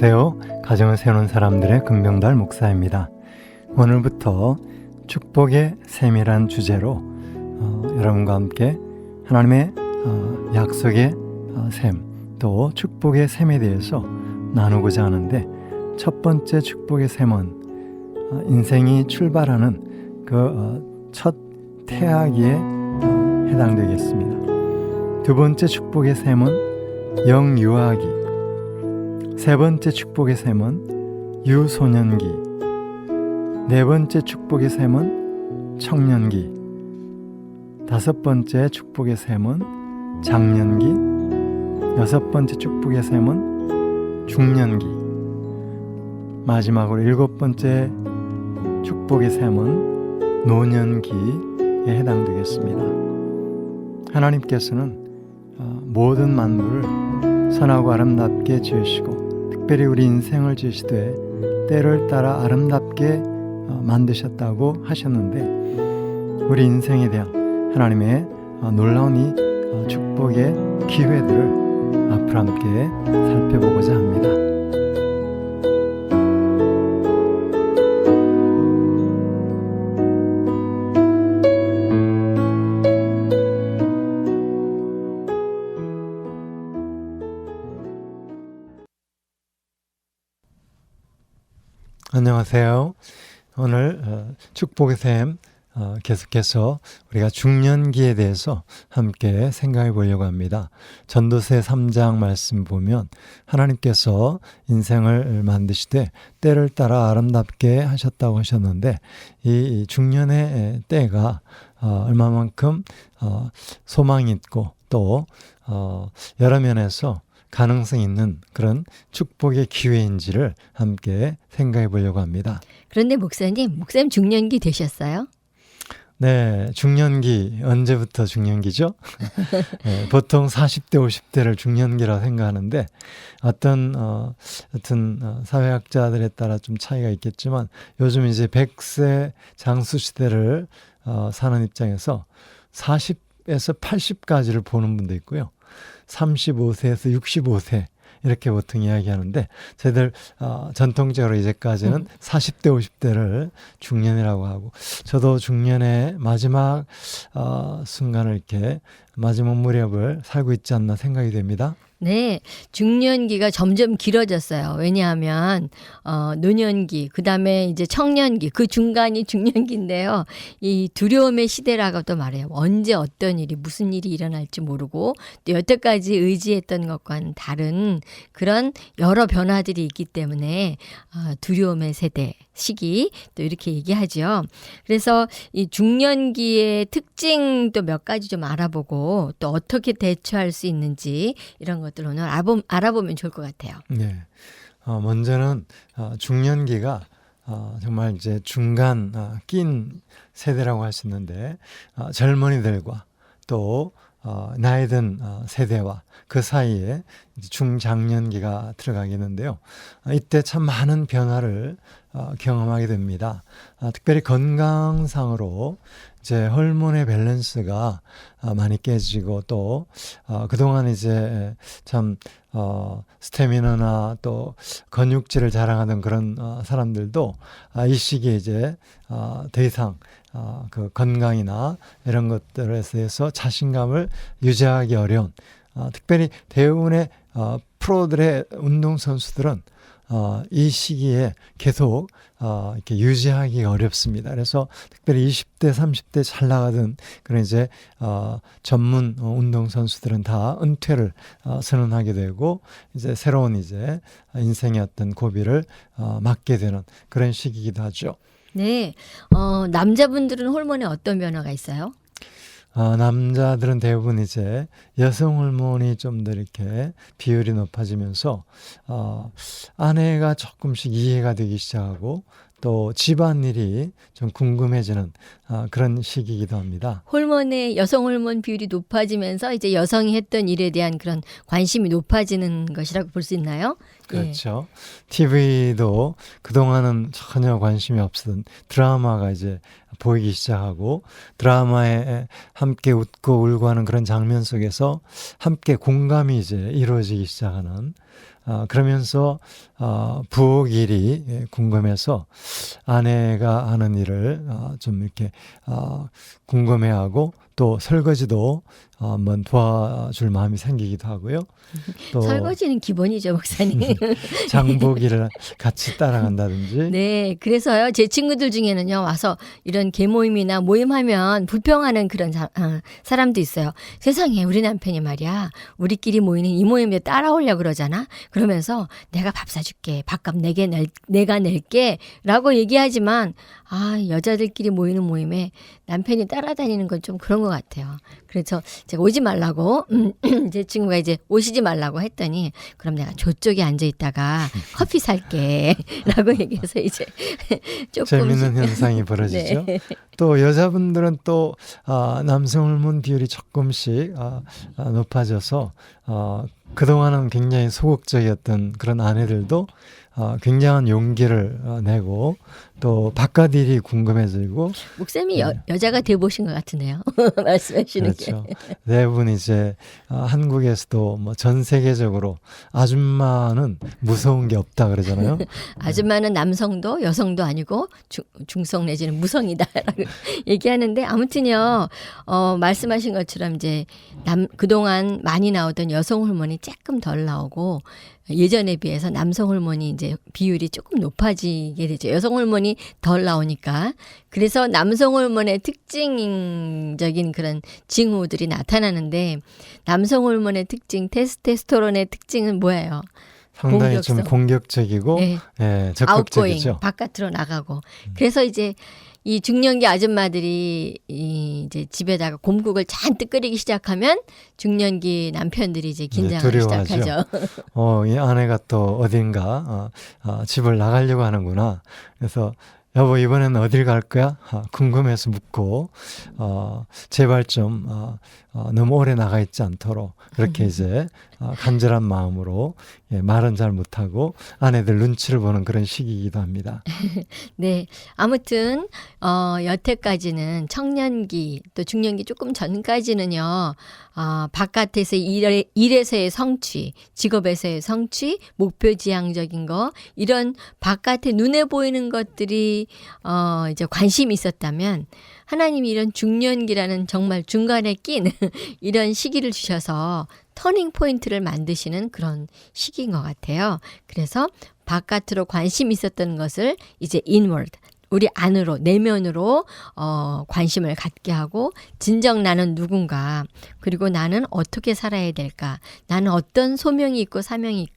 안녕하세요. 가정을 세우는 사람들의 금병달 목사입니다. 오늘부터 축복의 셈이란 주제로 여러분과 함께 하나님의 약속의 셈, 또 축복의 셈에 대해서 나누고자 하는데, 첫 번째 축복의 셈은 인생이 출발하는 그 첫 태아기에 해당되겠습니다. 두 번째 축복의 셈은 영유아기, 세 번째 축복의 셈은 유소년기, 네 번째 축복의 셈은 청년기, 다섯 번째 축복의 셈은 장년기, 여섯 번째 축복의 셈은 중년기, 마지막으로 일곱 번째 축복의 셈은 노년기에 해당되겠습니다. 하나님께서는 모든 만물을 선하고 아름답게 지으시고, 특별히 우리 인생을 지으시되 때를 따라 아름답게 만드셨다고 하셨는데, 우리 인생에 대한 하나님의 놀라운 이 축복의 기회들을 앞으로 함께 살펴보고자 합니다. 안녕하세요. 오늘 축복의 셈 계속해서 우리가 중년기에 대해서 함께 생각해 보려고 합니다. 전도서 3장 말씀 보면 하나님께서 인생을 만드시되 때를 따라 아름답게 하셨다고 하셨는데, 이 중년의 때가 얼마만큼 소망이 있고 또 여러 면에서 가능성이 있는 그런 축복의 기회인지를 함께 생각해 보려고 합니다. 그런데 목사님 중년기 되셨어요? 네, 중년기, 언제부터 중년기죠? 네, 보통 40대, 50대를 중년기라고 생각하는데, 어떤 사회학자들에 따라 좀 차이가 있겠지만, 요즘 이제 100세 장수 시대를 사는 입장에서 40에서 80까지를 보는 분도 있고요. 35세에서 65세 이렇게 보통 이야기하는데, 저희들 전통적으로 이제까지는 40대 50대를 중년이라고 하고, 저도 중년의 마지막 순간을 이렇게 마지막 무렵을 살고 있지 않나 생각이 됩니다. 네, 중년기가 점점 길어졌어요. 왜냐하면 노년기, 그 다음에 이제 청년기, 그 중간이 중년기인데요. 이 두려움의 시대라고도 말해요. 언제 어떤 일이, 무슨 일이 일어날지 모르고, 또 여태까지 의지했던 것과는 다른 그런 여러 변화들이 있기 때문에 두려움의 세대, 시기, 또 이렇게 얘기하죠. 그래서 이 중년기의 특징도 몇 가지 좀 알아보고, 또 어떻게 대처할 수 있는지 이런 것들 오늘 알아보면 좋을 것 같아요. 네, 먼저는 중년기가 정말 이제 중간 낀 세대라고 할 수 있는데, 젊은이들과 또 나이 든 세대와 그 사이에 중장년기가 들어가겠는데요. 이때 참 많은 변화를 경험하게 됩니다. 특별히 건강상으로 이제 호르몬의 밸런스가 많이 깨지고, 또 그동안 이제 참 스태미너나 또 근육질을 자랑하던 그런 사람들도 이 시기에 이제 더 이상 그 건강이나 이런 것들에 대해서 자신감을 유지하기 어려운, 특별히 대부분의 프로들의 운동선수들은 이 시기에 계속 이렇게 유지하기가 어렵습니다. 그래서 특별히 20대, 30대 잘 나가던 그런 이제 전문 운동 선수들은 다 은퇴를 선언하게 되고, 이제 새로운 이제 인생의 어떤 고비를 맞게 되는 그런 시기이기도 하죠. 네, 남자분들은 호르몬에 어떤 변화가 있어요? 남자들은 대부분 이제 여성 호르몬이 좀 더 이렇게 비율이 높아지면서 아내가 조금씩 이해가 되기 시작하고, 또 집안일이 좀 궁금해지는 그런 시기이기도 합니다. 여성 호르몬 비율이 높아지면서 이제 여성이 했던 일에 대한 그런 관심이 높아지는 것이라고 볼 수 있나요? 그렇죠. TV도 그동안은 전혀 관심이 없었던 드라마가 이제 보이기 시작하고, 드라마에 함께 웃고 울고 하는 그런 장면 속에서 함께 공감이 이제 이루어지기 시작하는 그러면서 부엌일이 궁금해서 아내가 하는 일을 좀 이렇게 궁금해하고 또 설거지도 한번 도와줄 마음이 생기기도 하고요. 또 설거지는 기본이죠, 목사님. 장보기를 같이 따라간다든지. 네, 그래서요, 제 친구들 중에는요, 와서 이런 계모임이나 모임하면 불평하는 그런 사람도 있어요. 세상에, 우리 남편이 말이야, 우리끼리 모이는 이 모임에 따라오려고 그러잖아? 그러면서 내가 밥 사줄게, 밥값 내가 낼게, 라고 얘기하지만, 여자들끼리 모이는 모임에 남편이 따라다니는 건 좀 그런 것 같아요. 그래서 제가 오지 말라고, 제 친구가 이제 오시지 말라고 했더니, 그럼 내가 저쪽에 앉아 있다가 커피 살게. 라고 얘기해서 이제 조금. 재밌는 현상이 벌어지죠. 네. 또 여자분들은 또 남성 호르몬 비율이 조금씩 높아져서 그동안은 굉장히 소극적이었던 그런 아내들도 굉장한 용기를 내고 또 바깥 일이 궁금해지고. 목사님이 여자가 돼보신 것 같은데요. 말씀하시는 그렇죠. 게. 대부분 이제 한국에서도 뭐 전 세계적으로 아줌마는 무서운 게 없다 그러잖아요. 아줌마는 남성도 여성도 아니고 중성 내지는 무성이다라고 얘기하는데 아무튼요. 말씀하신 것처럼 이제 그동안 많이 나오던 여성 호르몬이 조금 덜 나오고 예전에 비해서 남성 호르몬이 이제 비율이 조금 높아지게 되죠. 여성 호르몬이 덜 나오니까. 그래서 남성 호르몬의 특징적인 그런 징후들이 나타나는데 남성 호르몬의 특징, 테스토스테론의 특징은 뭐예요? 상당히 좀 공격적이고 네. 적극적이죠. 아웃고잉, 바깥으로 나가고. 그래서 이제 이 중년기 아줌마들이 이제 집에다가 곰국을 잔뜩 끓이기 시작하면 중년기 남편들이 이제 긴장하기 시작하죠. 이 아내가 또 어딘가 집을 나가려고 하는구나. 그래서 여보 이번에는 어딜 갈 거야? 궁금해서 묻고 제발 좀 너무 오래 나가 있지 않도록 그렇게 이제 간절한 마음으로 말은 잘 못하고 아내들 눈치를 보는 그런 시기이기도 합니다. 네, 아무튼 여태까지는 청년기 또 중년기 조금 전까지는요. 바깥에서 일에서의 성취, 직업에서의 성취, 목표 지향적인 거 이런 바깥에 눈에 보이는 것들이 이제 관심이 있었다면 하나님이 이런 중년기라는 정말 중간에 낀 이런 시기를 주셔서 터닝 포인트를 만드시는 그런 시기인 것 같아요. 그래서 바깥으로 관심이 있었던 것을 이제 inward, 우리 안으로 내면으로 관심을 갖게 하고 진정 나는 누군가 그리고 나는 어떻게 살아야 될까 나는 어떤 소명이 있고 사명이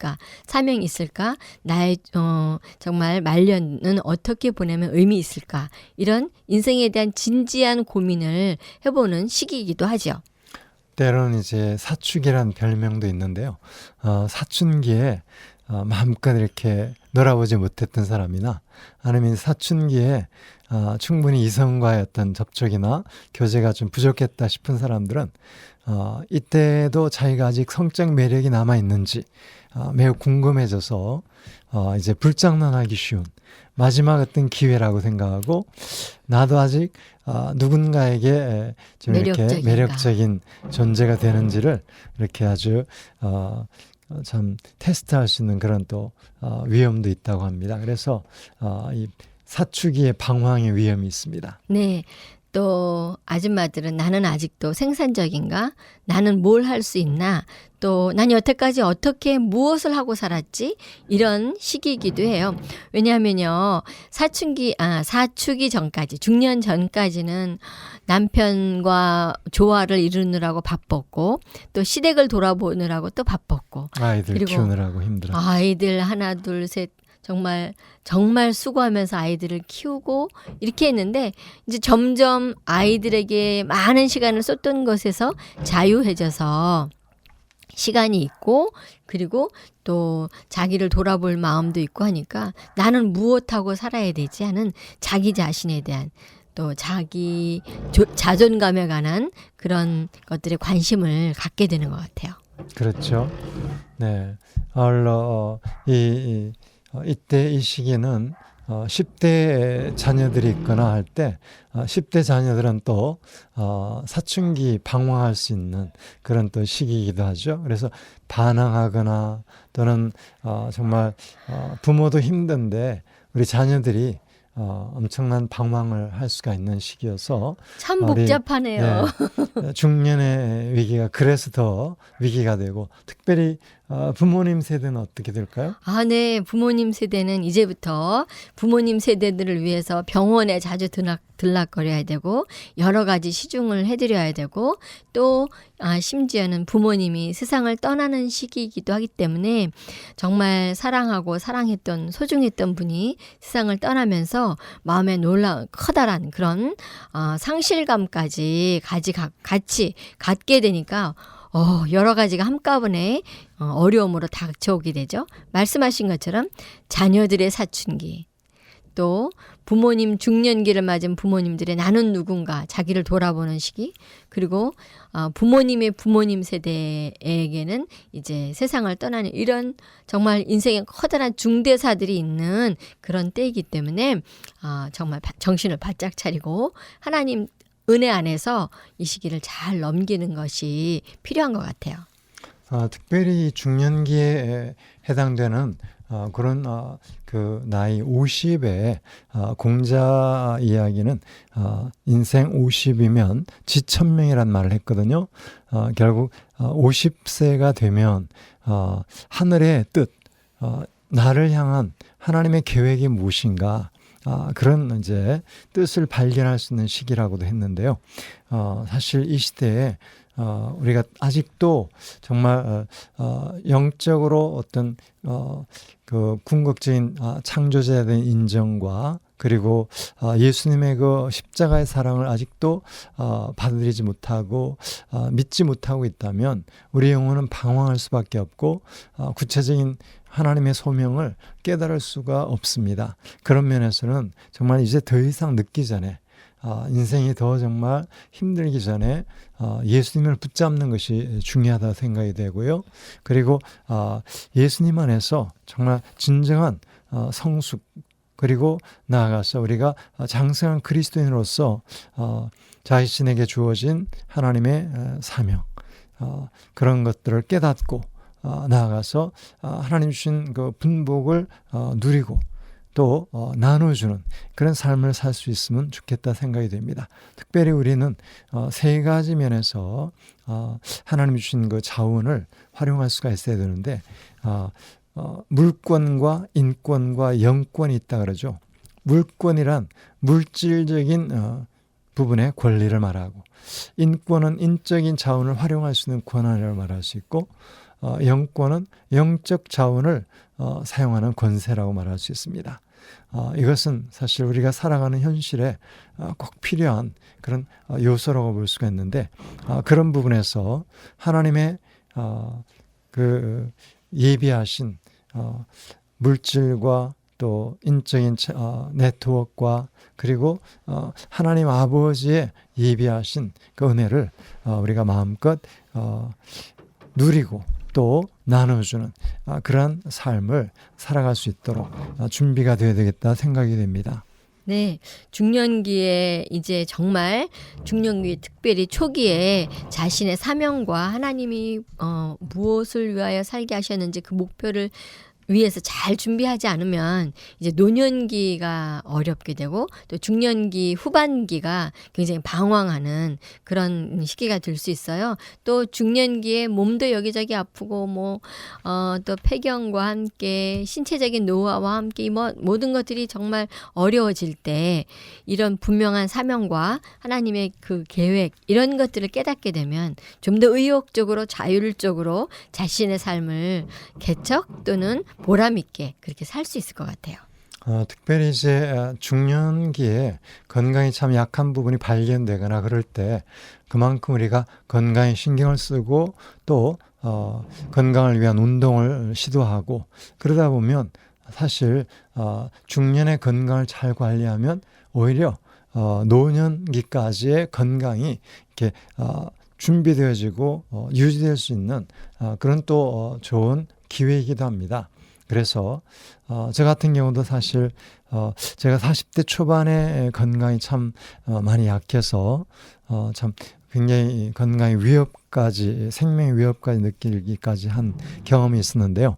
있을까 나의 정말 말년은 어떻게 보내면 의미 있을까 이런 인생에 대한 진지한 고민을 해보는 시기이기도 하죠. 때로는 이제 사춘기라는 별명도 있는데요. 사춘기에 마음껏 이렇게 놀아보지 못했던 사람이나 아니면 사춘기에 충분히 이성과의 어떤 접촉이나 교제가 좀 부족했다 싶은 사람들은 이때도 자기가 아직 성적 매력이 남아있는지 매우 궁금해져서 이제 불장난하기 쉬운 마지막 어떤 기회라고 생각하고 나도 아직 누군가에게 좀 이렇게 매력적인 존재가 되는지를 이렇게 아주 참 테스트할 수 있는 그런 또 위험도 있다고 합니다. 그래서 이 사춘기의 방황의 위험이 있습니다. 네. 또 아줌마들은 나는 아직도 생산적인가? 나는 뭘 할 수 있나? 또 난 여태까지 어떻게 무엇을 하고 살았지? 이런 시기이기도 해요. 왜냐하면요. 사춘기 전까지 중년 전까지는 남편과 조화를 이루느라고 바빴고 또 시댁을 돌아보느라고 또 바빴고 아이들 그리고 키우느라고 힘들었죠. 아이들 하나 둘 셋 정말 수고하면서 아이들을 키우고 이렇게 했는데 이제 점점 아이들에게 많은 시간을 쏟던 것에서 자유해져서 시간이 있고 그리고 또 자기를 돌아볼 마음도 있고 하니까 나는 무엇하고 살아야 되지 하는 자기 자신에 대한 또 자기 자존감에 관한 그런 것들에 관심을 갖게 되는 것 같아요. 그렇죠. 네. 이때 이 시기는 10대 자녀들이 있거나 할 때 10대 자녀들은 또 사춘기 방황할 수 있는 그런 또 시기이기도 하죠. 그래서 반항하거나 또는 정말 부모도 힘든데 우리 자녀들이 엄청난 방황을 할 수가 있는 시기여서 참 우리, 복잡하네요. 중년의 위기가 그래서 더 위기가 되고 특별히 부모님 세대는 어떻게 될까요? 아, 네. 부모님 세대는 이제부터 부모님 세대들을 위해서 병원에 자주 들락거려야 되고 여러 가지 시중을 해드려야 되고 또 심지어는 부모님이 세상을 떠나는 시기이기도 하기 때문에 정말 사랑하고 사랑했던 소중했던 분이 세상을 떠나면서 마음에 놀라운 커다란 그런 상실감까지 같이 갖게 되니까 여러 가지가 한꺼번에 어려움으로 닥쳐오게 되죠. 말씀하신 것처럼 자녀들의 사춘기, 또 부모님 중년기를 맞은 부모님들의 나는 누군가 자기를 돌아보는 시기, 그리고 부모님의 부모님 세대에게는 이제 세상을 떠나는 이런 정말 인생의 커다란 중대사들이 있는 그런 때이기 때문에 정말 정신을 바짝 차리고 하나님 은혜 안에서 이 시기를 잘 넘기는 것이 필요한 것 같아요. 특별히 중년기에 해당되는 그런 그 나이 50의 공자 이야기는 인생 50이면 지천명이란 말을 했거든요. 결국 50세가 되면 하늘의 뜻, 나를 향한 하나님의 계획이 무엇인가 그런 이제 뜻을 발견할 수 있는 시기라고도 했는데요. 사실 이 시대에 우리가 아직도 정말 영적으로 어떤 그 궁극적인 창조자에 대한 인정과 그리고 예수님의 그 십자가의 사랑을 아직도 받아들이지 못하고 믿지 못하고 있다면 우리 영혼은 방황할 수밖에 없고 구체적인 하나님의 소명을 깨달을 수가 없습니다. 그런 면에서는 정말 이제 더 이상 늦기 전에 인생이 더 정말 힘들기 전에 예수님을 붙잡는 것이 중요하다고 생각이 되고요. 그리고 예수님 안에서 정말 진정한 성숙 그리고 나아가서 우리가 장성한 그리스도인으로서 자신에게 주어진 하나님의 사명 그런 것들을 깨닫고 나아가서 하나님 주신 그 분복을 누리고 또 나눠주는 그런 삶을 살 수 있으면 좋겠다 생각이 됩니다. 특별히 우리는 세 가지 면에서 하나님 주신 그 자원을 활용할 수가 있어야 되는데 물권과 인권과 영권이 있다 그러죠. 물권이란 물질적인 부분의 권리를 말하고 인권은 인적인 자원을 활용할 수 있는 권한을 말할 수 있고 영권은 영적 자원을 사용하는 권세라고 말할 수 있습니다. 이것은 사실 우리가 살아가는 현실에 꼭 필요한 그런 요소라고 볼 수가 있는데 그런 부분에서 하나님의 그 예비하신 물질과 또 인적인 네트워크와 그리고 하나님 아버지의 예비하신 그 은혜를 우리가 마음껏 누리고 또 나눠주는 그러한 삶을 살아갈 수 있도록 준비가 되어야 되겠다 생각이 됩니다. 네, 중년기에 이제 정말 중년기 특별히 초기에 자신의 사명과 하나님이 무엇을 위하여 살게 하셨는지 그 목표를 위해서 잘 준비하지 않으면 이제 노년기가 어렵게 되고 또 중년기 후반기가 굉장히 방황하는 그런 시기가 될 수 있어요. 또 중년기에 몸도 여기저기 아프고 또 폐경과 함께 신체적인 노화와 함께 모든 것들이 정말 어려워질 때 이런 분명한 사명과 하나님의 그 계획 이런 것들을 깨닫게 되면 좀 더 의욕적으로 자율적으로 자신의 삶을 개척 또는 보람 있게 그렇게 살 수 있을 것 같아요. 특별히 이제 중년기에 건강이 참 약한 부분이 발견되거나 그럴 때 그만큼 우리가 건강에 신경을 쓰고 또 건강을 위한 운동을 시도하고 그러다 보면 사실 중년의 건강을 잘 관리하면 오히려 노년기까지의 건강이 이렇게 준비되어지고 유지될 수 있는 그런 또 좋은 기회이기도 합니다. 그래서 저 같은 경우도 사실 제가 40대 초반에 건강이 참 많이 약해서 참 굉장히 건강의 위협까지, 생명의 위협까지 느끼기까지 한 경험이 있었는데요.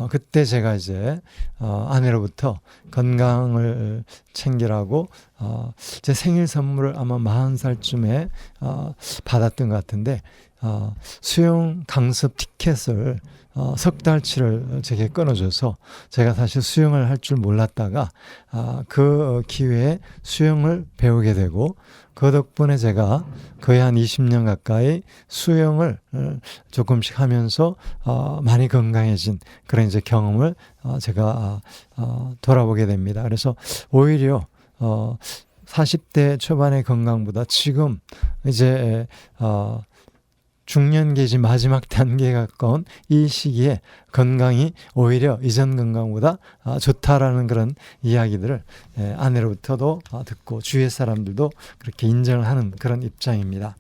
그때 제가 이제 아내로부터 건강을 챙기라고 제 생일 선물을 아마 40살쯤에 받았던 것 같은데 수영 강습 티켓을 석 달치를 제게 끊어줘서 제가 사실 수영을 할 줄 몰랐다가 그 기회에 수영을 배우게 되고 그 덕분에 제가 거의 한 20년 가까이 수영을 조금씩 하면서 많이 건강해진 그런 이제 경험을 제가 돌아보게 됩니다. 그래서 오히려 40대 초반의 건강보다 지금 이제 중년기지 마지막 단계에 가까운 이 시기에 건강이 오히려 이전 건강보다 좋다라는 그런 이야기들을 아내로부터도 듣고 주위의 사람들도 그렇게 인정을 하는 그런 입장입니다.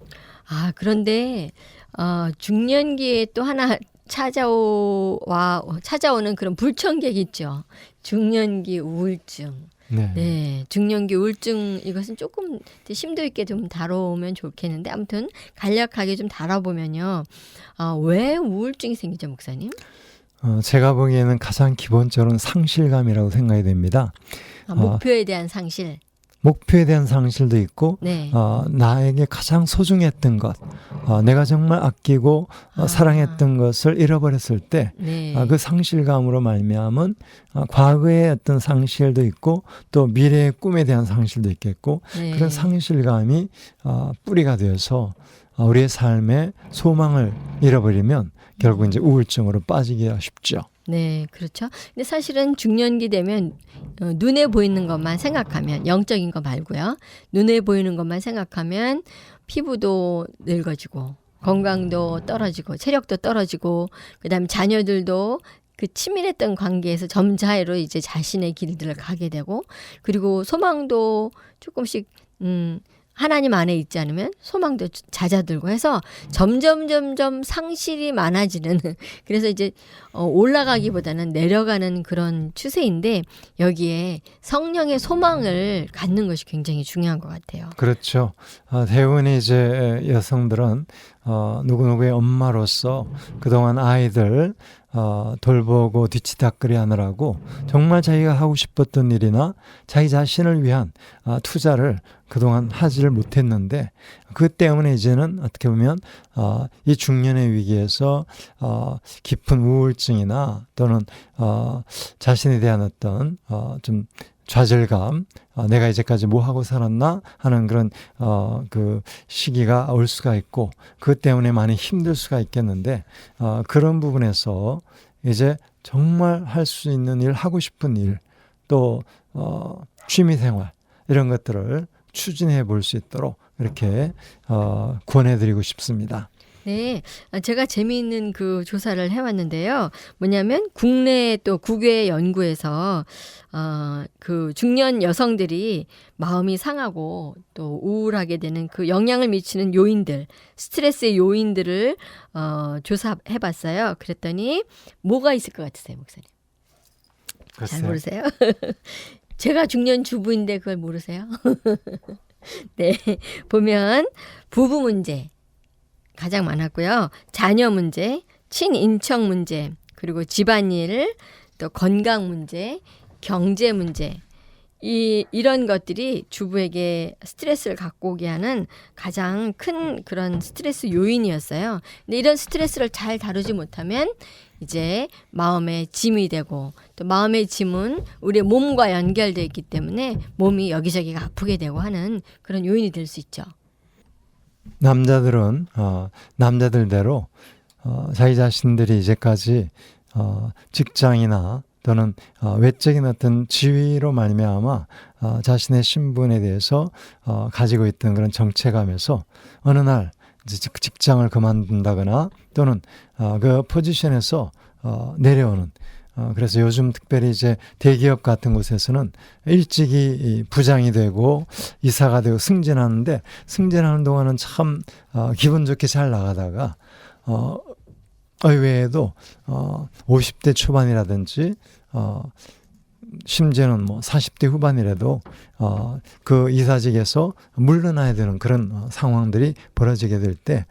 그런데 중년기에 또 하나 찾아오는 그런 불청객이 있죠. 중년기 우울증. 네, 중년기 우울증 이것은 조금 심도 있게 좀 다뤄오면 좋겠는데 아무튼 간략하게 좀 다뤄보면요. 왜 우울증이 생기죠, 목사님? 제가 보기에는 가장 기본적으로는 상실감이라고 생각이 됩니다. 목표에 대한 상실. 목표에 대한 상실도 있고 네. 나에게 가장 소중했던 것, 내가 정말 아끼고 사랑했던 것을 잃어버렸을 때 그 상실감으로 말미암은 과거의 어떤 상실도 있고 또 미래의 꿈에 대한 상실도 있겠고 그런 상실감이 뿌리가 되어서 우리의 삶에 소망을 잃어버리면 결국 이제 우울증으로 빠지기가 쉽죠. 네, 그렇죠. 근데 사실은 중년기 되면 눈에 보이는 것만 생각하면 영적인 거 말고요. 눈에 보이는 것만 생각하면 피부도 늙어지고 건강도 떨어지고 체력도 떨어지고 그다음에 자녀들도 그 치밀했던 관계에서 점차로 이제 자신의 길들을 가게 되고 그리고 소망도 조금씩 하나님 안에 있지 않으면 소망도 잦아들고 해서 점점 상실이 많아지는 그래서 이제 올라가기보다는 내려가는 그런 추세인데 여기에 성령의 소망을 갖는 것이 굉장히 중요한 것 같아요. 그렇죠. 대부분의 이제 여성들은 누구누구의 엄마로서 그동안 아이들 돌보고 뒤치다꺼리 하느라고 정말 자기가 하고 싶었던 일이나 자기 자신을 위한 투자를 그동안 하지를 못했는데 그 때문에 이제는 어떻게 보면 이 중년의 위기에서 깊은 우울증이나 또는 자신에 대한 어떤 좀 좌절감, 내가 이제까지 뭐 하고 살았나 하는 그런 그 시기가 올 수가 있고 그 때문에 많이 힘들 수가 있겠는데 그런 부분에서 이제 정말 할 수 있는 일, 하고 싶은 일, 또 취미생활 이런 것들을 추진해 볼 수 있도록 이렇게 권해드리고 싶습니다. 네, 제가 재미있는 그 조사를 해왔는데요. 뭐냐면 국내 또 국외 연구에서 그 중년 여성들이 마음이 상하고 또 우울하게 되는 그 영향을 미치는 요인들, 스트레스의 요인들을 조사해봤어요. 그랬더니 뭐가 있을 것 같으세요, 목사님? 글쎄요. 잘 모르세요? 제가 중년 주부인데 그걸 모르세요? 네, 보면 부부 문제 가장 많았고요. 자녀 문제, 친인척 문제, 그리고 집안일, 또 건강 문제, 경제 문제. 이런 것들이 주부에게 스트레스를 갖고 오게 하는 가장 큰 그런 스트레스 요인이었어요. 근데 이런 스트레스를 잘 다루지 못하면 이제 마음의 짐이 되고 또 마음의 짐은 우리의 몸과 연결되어 있기 때문에 몸이 여기저기가 아프게 되고 하는 그런 요인이 될 수 있죠. 남자들은 남자들대로 자기 자신들이 이제까지 직장이나 또는 외적인 어떤 지위로 말미암아 자신의 신분에 대해서 가지고 있던 그런 정체감에서 어느 날 직장을 그만둔다거나 또는 그 포지션에서 내려오는 그래서 요즘 특별히 이제 대기업 같은 곳에서는 일찍이 부장이 되고 이사가 되고 승진하는데 승진하는 동안은 참 기분 좋게 잘 나가다가 의외에도 50대 초반이라든지 심지어는 뭐 40대 후반이라도 그 이사직에서 물러나야 되는 그런 상황들이 벌어지게 될 때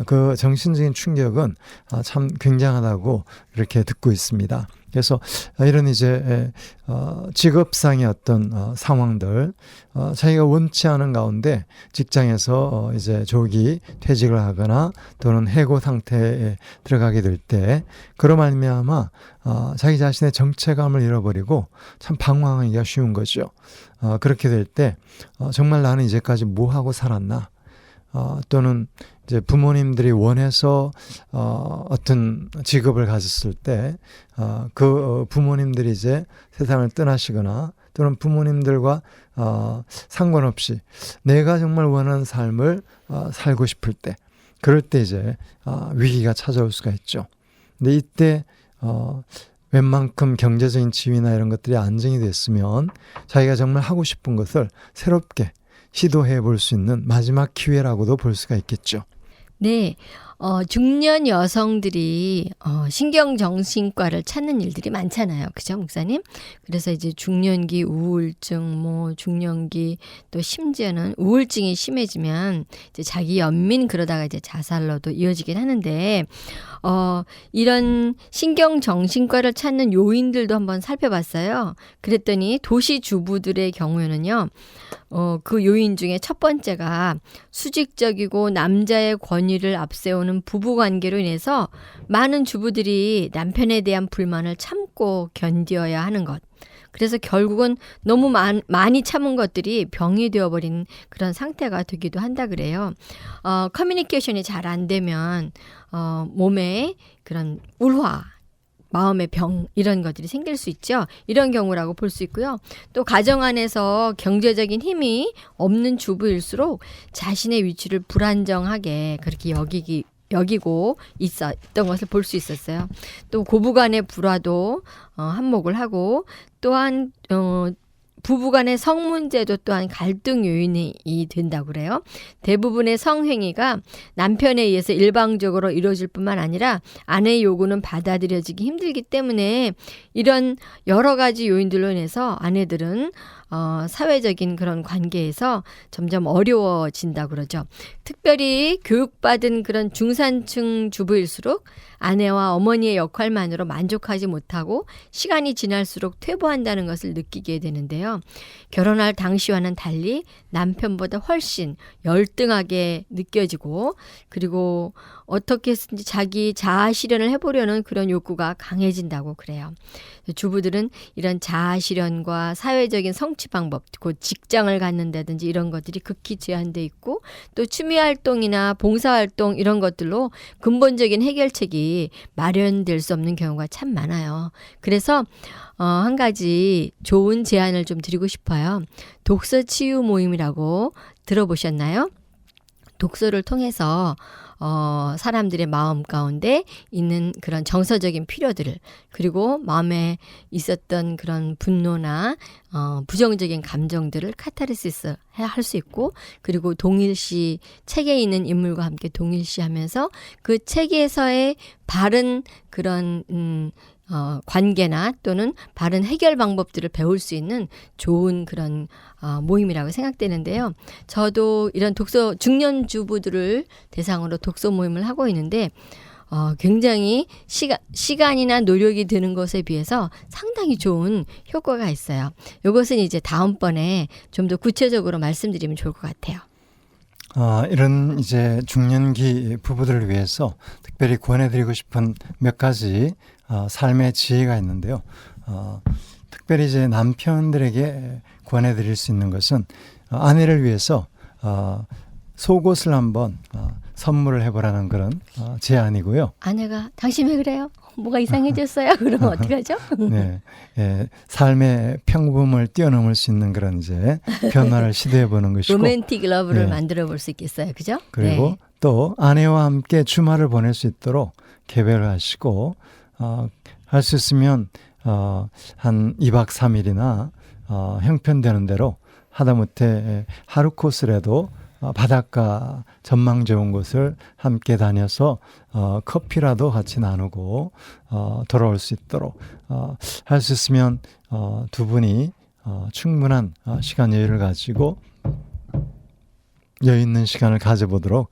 그 정신적인 충격은 참 굉장하다고 이렇게 듣고 있습니다. 그래서 이런 이제 직업상의 어떤 상황들, 자기가 원치 않은 가운데 직장에서 이제 조기 퇴직을 하거나 또는 해고 상태에 들어가게 될 때, 그로 말미암아 자기 자신의 정체감을 잃어버리고 참 방황하기가 쉬운 거죠. 그렇게 될 때 정말 나는 이제까지 뭐 하고 살았나? 또는 이제 부모님들이 원해서 어떤 직업을 가졌을 때 그 부모님들이 이제 세상을 떠나시거나 또는 부모님들과 상관없이 내가 정말 원하는 삶을 살고 싶을 때, 그럴 때 이제 위기가 찾아올 수가 있죠. 근데 이때 웬만큼 경제적인 지위나 이런 것들이 안정이 됐으면 자기가 정말 하고 싶은 것을 새롭게 시도해 볼 수 있는 마지막 기회라고도 볼 수가 있겠죠. 네. 중년 여성들이 신경정신과를 찾는 일들이 많잖아요. 그죠, 목사님? 그래서 이제 중년기 우울증, 뭐 중년기 또 심지어는 우울증이 심해지면 이제 자기 연민 그러다가 이제 자살로도 이어지긴 하는데 이런 신경정신과를 찾는 요인들도 한번 살펴봤어요. 그랬더니 도시 주부들의 경우에는요. 그 요인 중에 첫 번째가 수직적이고 남자의 권위를 앞세우는 부부 관계로 인해서 많은 주부들이 남편에 대한 불만을 참고 견뎌야 하는 것. 그래서 결국은 너무 많이 참은 것들이 병이 되어버린 그런 상태가 되기도 한다 그래요. 커뮤니케이션이 잘 안 되면 몸에 그런 울화, 마음의 병 이런 것들이 생길 수 있죠. 이런 경우라고 볼 수 있고요. 또 가정 안에서 경제적인 힘이 없는 주부일수록 자신의 위치를 불안정하게 그렇게 여기고 있었던 것을 볼 수 있었어요. 또 고부간의 불화도 한몫을 하고, 또한 부부간의 성 문제도 또한 갈등 요인이 된다고 그래요. 대부분의 성행위가 남편에 의해서 일방적으로 이루어질 뿐만 아니라 아내의 요구는 받아들여지기 힘들기 때문에 이런 여러 가지 요인들로 인해서 아내들은 사회적인 그런 관계에서 점점 어려워진다고 그러죠. 특별히 교육받은 그런 중산층 주부일수록 아내와 어머니의 역할만으로 만족하지 못하고 시간이 지날수록 퇴보한다는 것을 느끼게 되는데요. 결혼할 당시와는 달리 남편보다 훨씬 열등하게 느껴지고, 그리고 어떻게 해서든지 자기 자아 실현을 해보려는 그런 욕구가 강해진다고 그래요. 주부들은 이런 자아 실현과 사회적인 성취 방법, 곧 직장을 갖는다든지 이런 것들이 극히 제한돼 있고, 또 취미 활동이나 봉사 활동 이런 것들로 근본적인 해결책이 마련될 수 없는 경우가 참 많아요. 그래서 한 가지 좋은 제안을 좀 드리고 싶어요. 독서 치유 모임이라고 들어보셨나요? 독서를 통해서 사람들의 마음 가운데 있는 그런 정서적인 필요들을, 그리고 마음에 있었던 그런 분노나 부정적인 감정들을 카타르시스 할 수 있고, 그리고 동일시, 책에 있는 인물과 함께 동일시하면서 그 책에서의 바른 그런 관계나 또는 바른 해결 방법들을 배울 수 있는 좋은 그런 모임이라고 생각되는데요. 저도 이런 중년 주부들을 대상으로 독서 모임을 하고 있는데 굉장히 시간이나 노력이 드는 것에 비해서 상당히 좋은 효과가 있어요. 이것은 이제 다음번에 좀 더 구체적으로 말씀드리면 좋을 것 같아요. 이런 이제 중년기 부부들을 위해서 특별히 권해드리고 싶은 몇 가지 삶의 지혜가 있는데요. 특별히 이제 남편들에게 권해드릴 수 있는 것은 아내를 위해서 속옷을 한번 선물을 해보라는 그런 제안이고요. 아내가 당신 왜 그래요? 뭐가 이상해졌어요? 그러면 어떡하죠? 네, 삶의 평범을 뛰어넘을 수 있는 그런 이제 변화를 시도해보는 것이고, 로맨틱 러브를 네. 만들어 볼 수 있겠어요, 그죠? 그리고 네. 또 아내와 함께 주말을 보낼 수 있도록 계획을 하시고, 할 수 있으면 한 2박 3일이나 형편되는 대로 하다못해 하루 코스라도 바닷가 전망 좋은 곳을 함께 다녀서 커피라도 같이 나누고 돌아올 수 있도록 할 수 있으면 두 분이 충분한 시간 여유를 가지고 여유 있는 시간을 가져보도록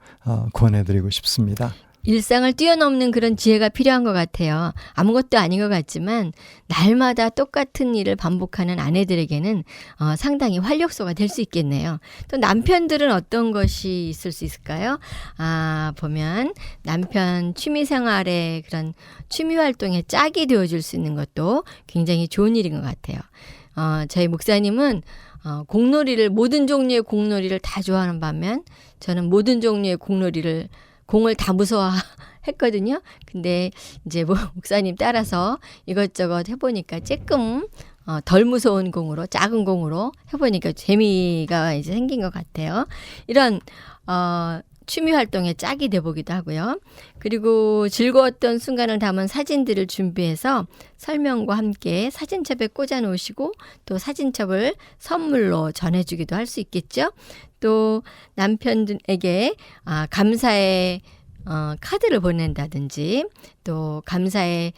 권해드리고 싶습니다. 일상을 뛰어넘는 그런 지혜가 필요한 것 같아요. 아무것도 아닌 것 같지만 날마다 똑같은 일을 반복하는 아내들에게는 상당히 활력소가 될 수 있겠네요. 또 남편들은 어떤 것이 있을 수 있을까요? 보면 남편 취미생활에 그런 취미활동에 짝이 되어줄 수 있는 것도 굉장히 좋은 일인 것 같아요. 저희 목사님은 공놀이를 모든 종류의 공놀이를 다 좋아하는 반면 저는 모든 종류의 공을 다 무서워했거든요. 근데 이제 목사님 따라서 이것저것 해보니까 조금 덜 무서운 공으로 작은 공으로 해보니까 재미가 이제 생긴 것 같아요. 이런 취미 활동에 짝이 돼보기도 하고요. 그리고 즐거웠던 순간을 담은 사진들을 준비해서 설명과 함께 사진첩에 꽂아 놓으시고 또 사진첩을 선물로 전해주기도 할 수 있겠죠. 또 남편에게 감사의 카드를 보낸다든지 또 감사의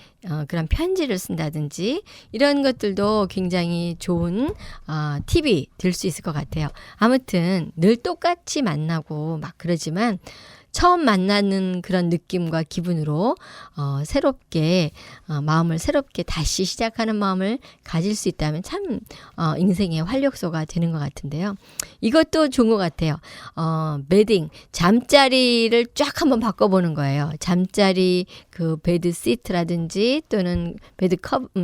그런 편지를 쓴다든지 이런 것들도 굉장히 좋은 팁이 될 수 있을 것 같아요. 아무튼 늘 똑같이 만나고 막 그러지만 처음 만나는 그런 느낌과 기분으로 새롭게 마음을 새롭게 다시 시작하는 마음을 가질 수 있다면 참 인생의 활력소가 되는 것 같은데요. 이것도 좋은 것 같아요. 매딩 잠자리를 쫙 한번 바꿔보는 거예요. 잠자리 그 베드 시트라든지 또는 베드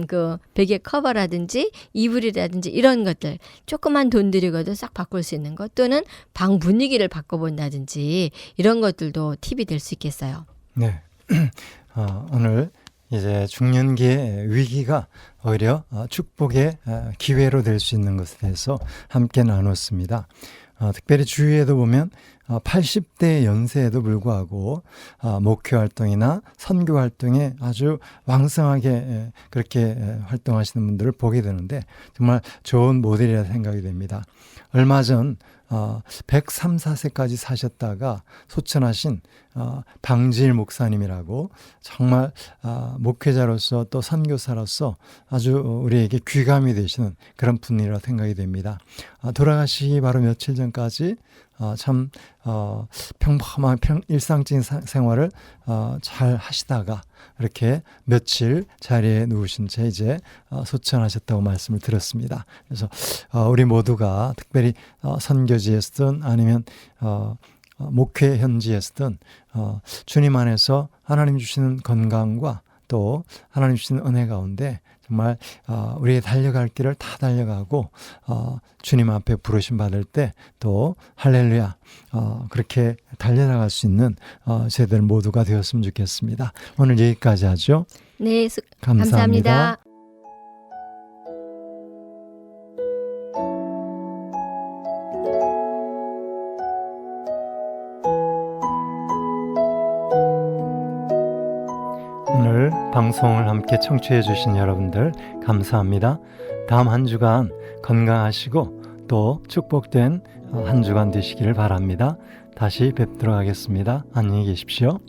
그 베개 커버라든지 이불이라든지 이런 것들 조그만 돈 들이고도 싹 바꿀 수 있는 것 또는 방 분위기를 바꿔본다든지 이런 것들도 팁이 될 수 있겠어요. 네. 오늘 이제 중년기의 위기가 오히려 축복의 기회로 될 수 있는 것에 대해서 함께 나눴습니다. 특별히 주위에도 보면 80대 연세에도 불구하고 목회 활동이나 선교 활동에 아주 왕성하게 그렇게 활동하시는 분들을 보게 되는데 정말 좋은 모델이라 생각이 됩니다. 얼마 전 103, 4세까지 사셨다가 소천하신 방지일 목사님이라고 정말 목회자로서 또 선교사로서 아주 우리에게 귀감이 되시는 그런 분이라고 생각이 됩니다. 돌아가시기 바로 며칠 전까지 참 평범한 일상적인 생활을 잘 하시다가 이렇게 며칠 자리에 누우신 채 이제 소천하셨다고 말씀을 드렸습니다. 그래서 우리 모두가 특별히 선교지에서든 아니면 목회 현지에서든 주님 안에서 하나님 주시는 건강과 또 하나님 주시는 은혜 가운데 정말 우리의 달려갈 길을 다 달려가고 주님 앞에 부르심 받을 때 또 할렐루야 그렇게 달려나갈 수 있는 저희들 모두가 되었으면 좋겠습니다. 오늘 여기까지 하죠. 네, 감사합니다. 감사합니다. 오늘 방송을 함께 청취해 주신 여러분들 감사합니다. 다음 한 주간 건강하시고 또 축복된 한 주간 되시기를 바랍니다. 다시 뵙도록 하겠습니다. 안녕히 계십시오.